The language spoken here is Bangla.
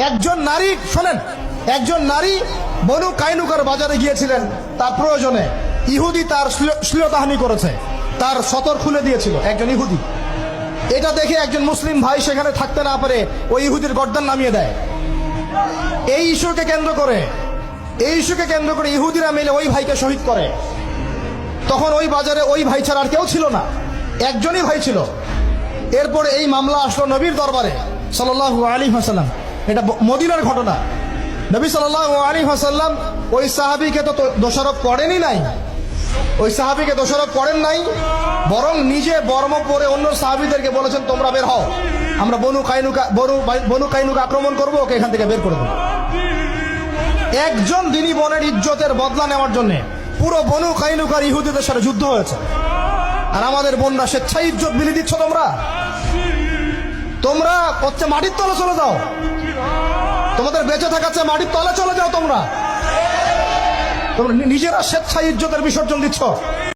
একজন নারী, শোনেন, একজন নারী বনু কাইনুকার বাজারে গিয়েছিলেন তার প্রয়োজনে। ইহুদি তার শ্লীলতাহানি করেছে, তার সতর খুলে দিয়েছিল একজন ইহুদি। এটা দেখে একজন মুসলিম ভাই সেখানে থাকতে না পারে ওই ইহুদির গর্দান নামিয়ে দেয়। এই ইস্যুকে কেন্দ্র করে ইহুদিরা মিলে ওই ভাইকে শহীদ করে। তখন ওই বাজারে ওই ভাই ছাড়া আর কেউ ছিল না, একজনই ভাই ছিল। এরপরে এই মামলা আসলো নবীর দরবারে সাল্লাল্লাহু আলাইহি ওয়াসাল্লাম। এটা মদিনার ঘটনা। নবী সাল্লাল্লাহু আলাইহি ওয়াসাল্লাম ওই সাহাবীকে তো দোষারোপ করেনই নাই, ওই সাহাবীকে দোষারোপ করেন নাই, বরং নিজে বর্ম পরে অন্য সাহাবীদেরকে বলেছেন তোমরা বের হও, আমরা বনু কাইনুকা আক্রমণ করবো, ওকে এখান থেকে বের করে দেবো। একজন দিনী বোনের ইজ্জতের বদলা নেওয়ার জন্য পুরো বনু কাইনুকার ইহুদিদের সাথে যুদ্ধ হয়েছে। আর আমাদের বোনরা স্বেচ্ছায় ইজ্জত বিলিয়ে দিচ্ছ। তোমরা হচ্ছে মাটির তলে চলে যাও, তোমাদের বেঁচে থাকার চেয়ে মাটির তলে চলে যাও। তোমরা নিজেরা স্বেচ্ছায় ইজ্জতের বিসর্জন দিচ্ছ।